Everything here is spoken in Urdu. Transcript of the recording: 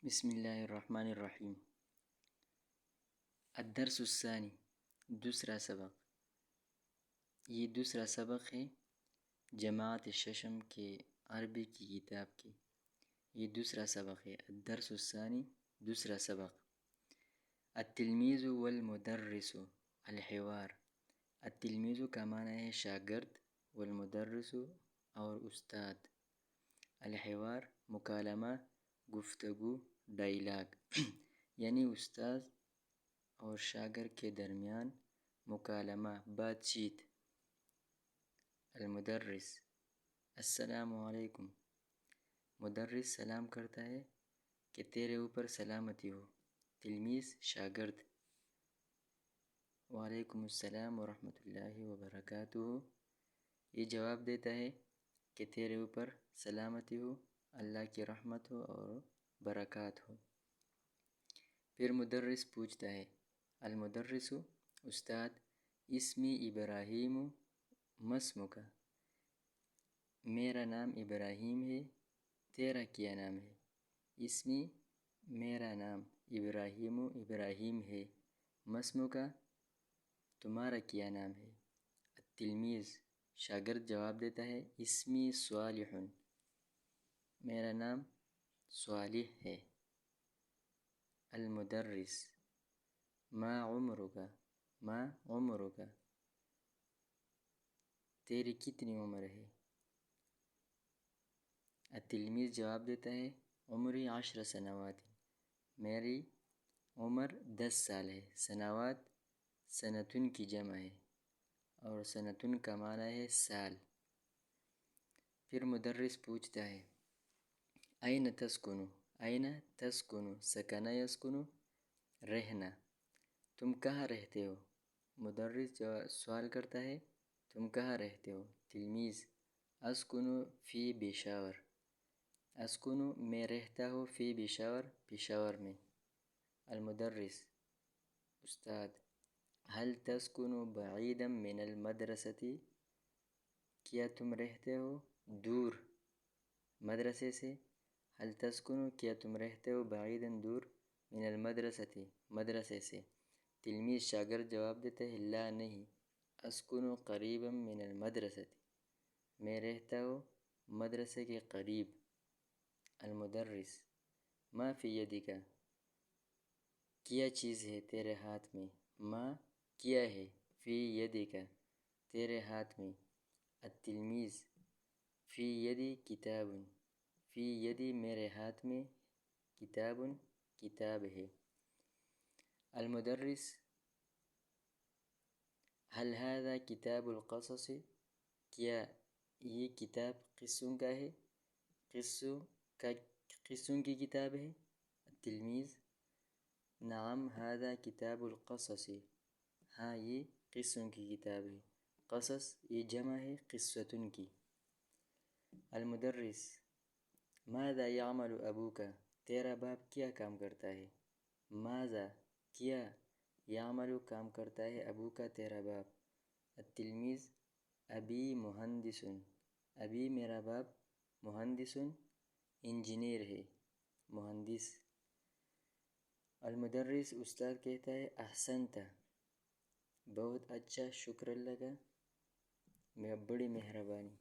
بسم الله الرحمن الرحیم۔ الدرس الثانی، دوسرا سبق۔ یہ دوسرا سبق ہے جماعت ششم کے عربی کی کتاب کی۔ یہ دوسرا سبق ہے، الدرس الثانی، دوسرا سبق۔ التلمیذ والمدرس الحوار۔ التلمیذ کا معنی ہے شاگرد، والمدرس اور استاد، الحوار مکالمہ، گفتگو، ڈائیلاگ یعنی استاد اور شاگرد کے درمیان مکالمہ، بات چیت۔ المدرس، السلام علیکم۔ مدرس سلام کرتا ہے کہ تیرے اوپر سلامتی ہو۔ تلمیذ شاگرد، وعلیکم السلام ورحمۃ اللہ وبرکاتہ، یہ جواب دیتا ہے کہ تیرے اوپر سلامتی ہو، اللہ کی رحمت ہو اور برکات ہو۔ پھر مدرس پوچھتا ہے، المدرس استاد، اسمی ابراہیم، ما اسمک، میرا نام ابراہیم ہے، تیرا کیا نام ہے؟ اسمی میرا نام، ابراہیم ابراہیم ہے، ما اسمک تمہارا کیا نام ہے؟ التلمیذ شاگرد جواب دیتا ہے، اسمی صالح، میرا نام صالح ہے۔ المدرس، ما عمرک، ما عمرک تیری کتنی عمر ہے؟ التلمیذ جواب دیتا ہے، عمری 10 سنوات، میری عمر 10 سال ہے۔ سنوات سنتن کی جمع ہے اور سنتن کا معنی ہے سال۔ پھر مدرس پوچھتا ہے، این تسکن، این تسکن، سکن یسکن رہنا، تم کہاں رہتے ہو؟ مدرس سوال کرتا ہے، تم کہاں رہتے ہو؟ تلمیذ، اسکن فی پشاور، اسکن میں رہتا ہوں، فی پشاور پشاور میں۔ المدرس استاد، هل تسکن بعیدا من المدرسة، کیا تم رہتے ہو دور مدرسے سے؟ هل تسکن کیا تم رہتے ہو بعیدا دور، من المدرسة مدرسے سے؟ تلمیذ شاگرد جواب دیتا ہے، لا نہیں، اسکن قریبا من المدرسة، میں رہتا ہوں مدرسے کے قریب۔ المدرس، ما فی یدک، کیا چیز ہے تیرے ہاتھ میں؟ ما کیا ہے، فی یدک تیرے ہاتھ میں؟ التلمیذ، فی یدی کتاب، فی یدی میرے ہاتھ میں، کتاب کتاب ہے۔ المدرس، هل هذا کتاب القصص، کیا یہ کتاب قصوں کا ہے، قصوں کی کتاب ہے؟ التلمیذ، نعم هذا کتاب القصص، ہاں یہ قصوں کی کتاب ہے۔ قصص یہ جمع ہے قصۃ کی۔ المدرس، ماذا یعمل ابوک، تیرا باپ کیا کام کرتا ہے؟ ماذا کیا، یعمل کام کرتا ہے، ابوک تیرا باپ؟ التلمیذ، ابی مہندس، ابی میرا باپ، مہندس انجینئر ہے، مہندس۔ المدرس استاد کہتا ہے، احسنت، بہت اچھا، شکر اللہ کا، بڑی مہربانی۔